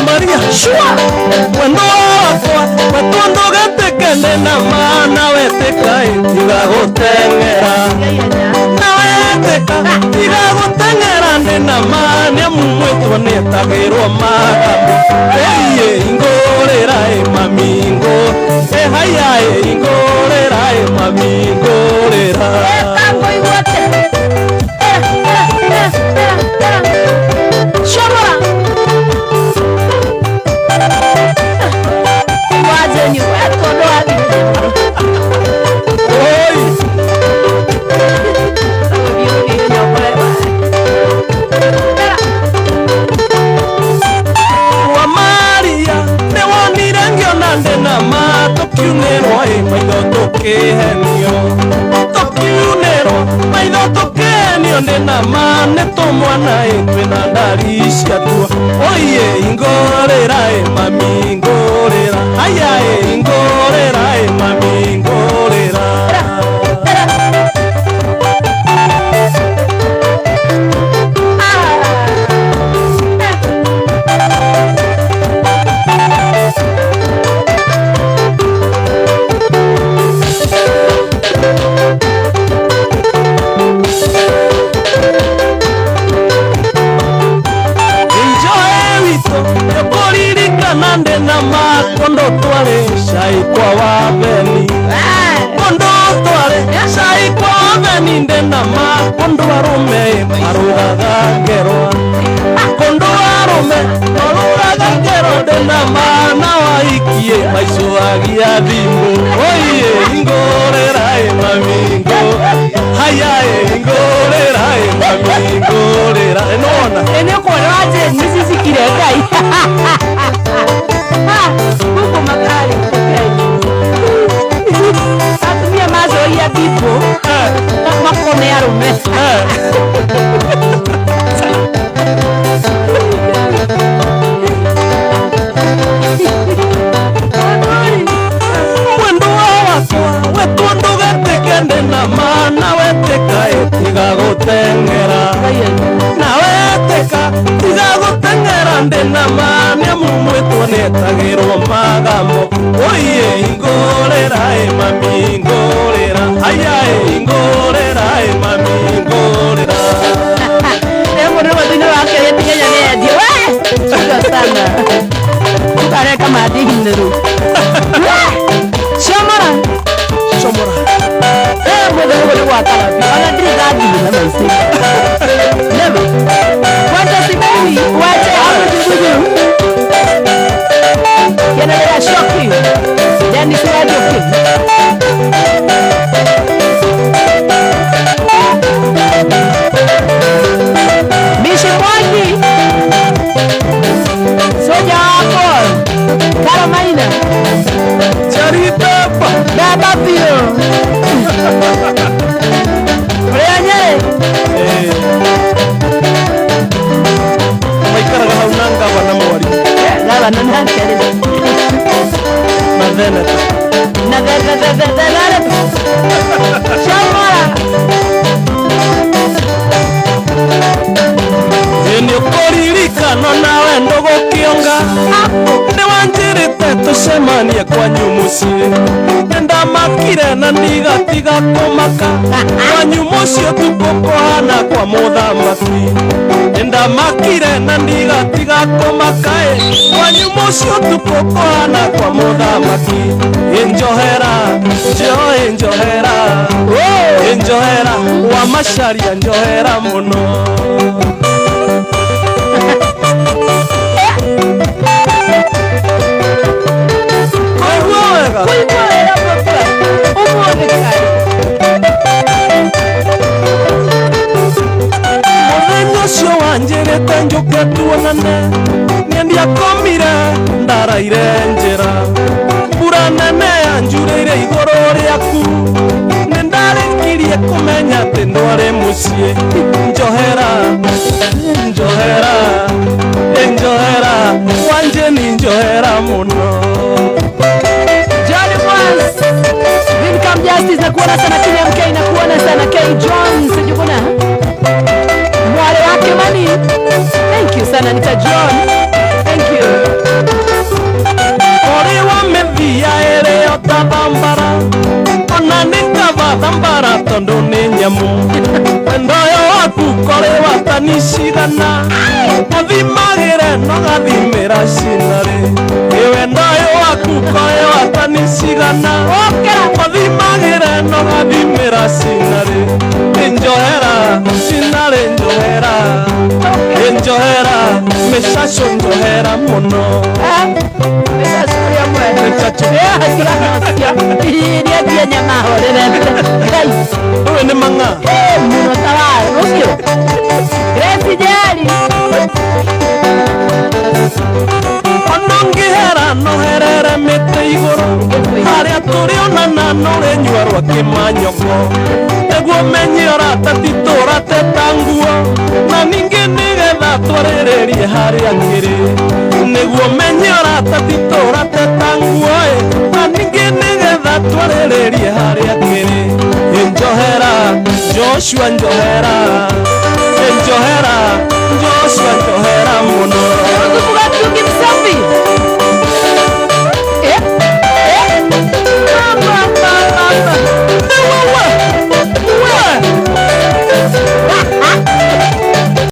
Maria shua wendo wakwa wetundo getekene na mana weteka itiga gutengera na weteka itiga gutengera nena mane mumwetwo netagirwo magambo eye ingorera mamingo haya ingorera mamingorera tango iwote shomora wazeni wetu ndo hadi oi wa Maria ne wonire ngiona ndena mato kiunerwa maitho tukihenio maitho tukihenio ndena mane tomwana twina ndari ciatua oye ingorera mamingorera aya ingorera mamingorera nande na makondo twale shai kwa wabeni kondo twale shai kwa wabeni ndena makondo warume marugaga ngerwa kondo warume marugaga ngerwa ndena mana waikie maiso agia thimu oye ingorera mamingo haya ingorera mamingorera enona ene kwa waje nisisikire kai huko makali atumia mazo ya bibo makome ya rume wendo wakwa wetundo getekende na mana weteka etiga gutengera na weteka tiga gutengera ndena mane mumwetwo netagirwo magambo oye ingorera mamingorera aya ingorera mamingorera emo no badino wake yetigenya nedio we sana utare kama dihinderu shomora mwedo wakala ana drigadi na maisi nebe wacha sibawi wacha hapo tubuju yana ya shoki yani kwa doki mishi mwaki soja hapo Carolina charita baba pio Reanye maikara haunanga wana mwali gaba nana kale madena shamara yenye koririka nawe ndogo kionga ne wanjirite tusemanie kwa nyumucie nenda makire na ndigatiga komaka kwa nyumucio tukokohana kwa muthamaki nenda makire na ndigatiga komaka kwa nyumucio tukokohana kwa muthamaki enjohera enjohera wa masharia njohera muno muthenya ucio wanjirite njuke tuonane niendia komire ndaraire njira mbura nene yanjurire iguru riaku nindarikirie kumenya ati ndwari mucii njohera wanjeni njohera muno Johnny Mwanz Income Justice na kuona sana KMK na kuona sana K Jones sijukuna mwale wake mani thank you sana Nita John thank you nyamu ndoyo waku kore watani cigana muthimagire no gathimira cinare iwe ndoyo waku kore watani cigana muthimagire no gathimira cinare njohera cinare njohera mesaco njohera muno uwe ni manga muno tawari ucio Grace Jali onongihera noherere mite iguru haria turionana nurenyua rwa kimanyoko neguo menye oratatitura tetanguo na ningi nigetha twarĩrĩrie harĩa kĩrĩ nĩguo menye oratatitura tetanguo na ningi nigetha twarĩrĩrie harĩa kĩrĩ njohera Joshua njohera